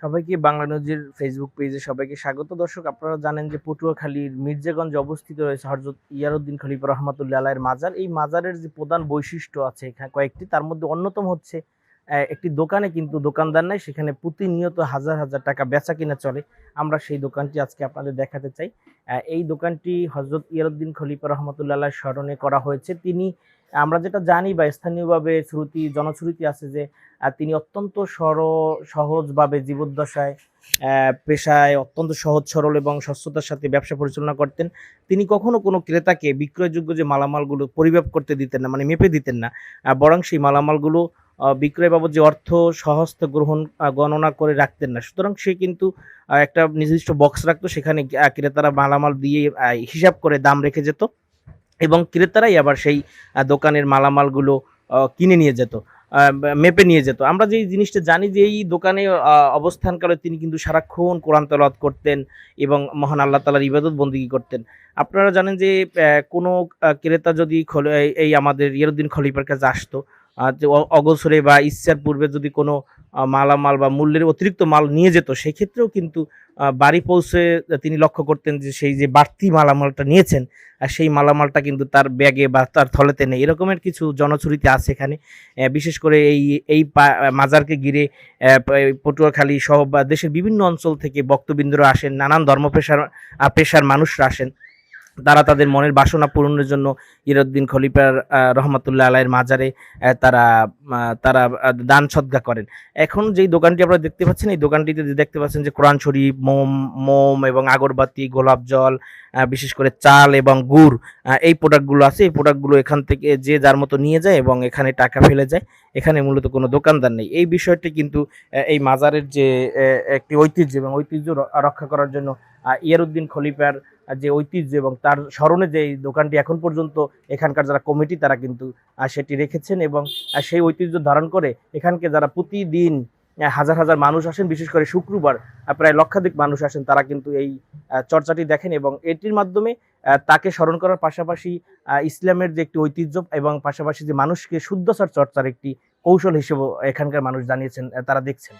সবাইকে বাংলা নিউজের ফেসবুক পেজে সবাইকে স্বাগত। দর্শক, আপনারা জানেন যে পটুয়াখালীর মির্জাগঞ্জে অবস্থিত রয়েছে হযরত ইয়ারউদ্দিন খলিফা রাহমাতুল্লাহ আলাইহির মাজার। এই মাজারের যে প্রধান বৈশিষ্ট্য আছে এখানে কয়েকটি, তার মধ্যে অন্যতম হচ্ছে একটি দোকানে কিন্তু দোকানদার নাই, সেখানে প্রতিনিয়ত হাজার হাজার টাকা বেচা কিনা চলে। আমরা সেই দোকানটি আজকে আপনাদের দেখাতে চাই। এই দোকানটি হযরত ইয়ারউদ্দিন খলিফা রাহমাতুল্লাহ আলাইহির স্মরণে করা হয়েছে। তিনি, আমরা যেটা জানি বা স্থানীয়ভাবে জনশ্রুতি আছে যে তিনি অত্যন্ত সহজভাবে জীবদ্দশায় পেশায় অত্যন্ত সহজ সরল এবং স্বচ্ছতার সাথে ব্যবসা পরিচালনা করতেন। তিনি কখনো কোনো ক্রেতাকে বিক্রয়যোগ্য যে মালামালগুলো পরিমাপ করতে দিতেন না, মানে মেপে দিতেন না। বরং সেই মালামালগুলো বিক্রয় বাবদ যে অর্থ স্বহস্তে গণনা করে রাখতেন না। সুতরাং সে কিন্তু একটা নির্দিষ্ট বক্স রাখতো, সেখানে ক্রেতারা মালামাল দিয়ে হিসাব করে দাম রেখে যেত এবং ক্রেতারাই আবার সেই দোকানের মালামালগুলো কিনে নিয়ে যেত, মেপে নিয়ে যেত। আমরা যেই জিনিসটা জানি যে এই দোকানে অবস্থানকালে তিনি কিন্তু সারাক্ষণ কোরআন তেলাওয়াত করতেন এবং মহান আল্লাহ তাআলার ইবাদত বন্দেগী করতেন। আপনারা জানেন যে কোনো ক্রেতা যদি এই আমাদের ইয়ারউদ্দিন খলিফার কাছে আসতো, যে অগোছরে বা ইচ্ছার পূর্বে যদি কোনো মালামাল বা মূল্যের অতিরিক্ত মাল নিয়ে যেত, সেক্ষেত্রেও কিন্তু বাড়ি পৌঁছে তিনি লক্ষ্য করতেন যে সেই যে বাড়তি মালামালটা নিয়েছেন সেই মালামালটা কিন্তু তার ব্যাগে বা তার থলেতে নেই। এরকমের কিছু জনশ্রুতি আছে এখানে। বিশেষ করে এই মাজারকে ঘিরে পটুয়াখালী সহ বা দেশের বিভিন্ন অঞ্চল থেকে ভক্তবৃন্দরা আসেন, নানান পেশার মানুষরা আসেন। তারা তাদের মনের বাসনা পূরণের জন্য ইয়ারউদ্দিন খলিফার রহমাতুল্লাহ আলাইহির মাজারে তারা তারা দান সদকা করেন। এখন যেই দোকানটি আপনারা দেখতে পাচ্ছেন, এই দোকানটিতে দেখতে পাচ্ছেন যে কোরআন শরীফ, মোম এবং আগরবাতি, গোলাপ জল, বিশেষ করে চাল এবং গুড়, এই প্রোডাক্টগুলো আছে। এই প্রোডাক্টগুলো এখান থেকে যে যার মতো নিয়ে যায় এবং এখানে টাকা ফেলে যায়। এখানে মূলত কোনো দোকানদার নেই। এই বিষয়টি কিন্তু এই মাজারের যে একটি ঐতিহ্য এবং ঐতিহ্য রক্ষা করার জন্য ইয়ারউদ্দিন খলিফার যে ঐতিহ্য এবং তার স্মরণে যে এই দোকানটি এখন পর্যন্ত এখানকার যারা কমিটি তারা কিন্তু সেটি রেখেছেন এবং সেই ঐতিহ্য ধারণ করে এখানকে যারা প্রতিদিন হাজার হাজার মানুষ আসেন, বিশেষ করে শুক্রবার প্রায় লক্ষাধিক মানুষ আসেন, তারা কিন্তু এই চর্চাটি দেখেন এবং এটির মাধ্যমে তাকে স্মরণ করার পাশাপাশি ইসলামের যে একটি ঐতিহ্য এবং পাশাপাশি যে মানুষকে শুদ্ধতার চর্চার একটি কৌশল হিসেবে এখানকার মানুষ জানিয়েছেন, তারা দেখছেন।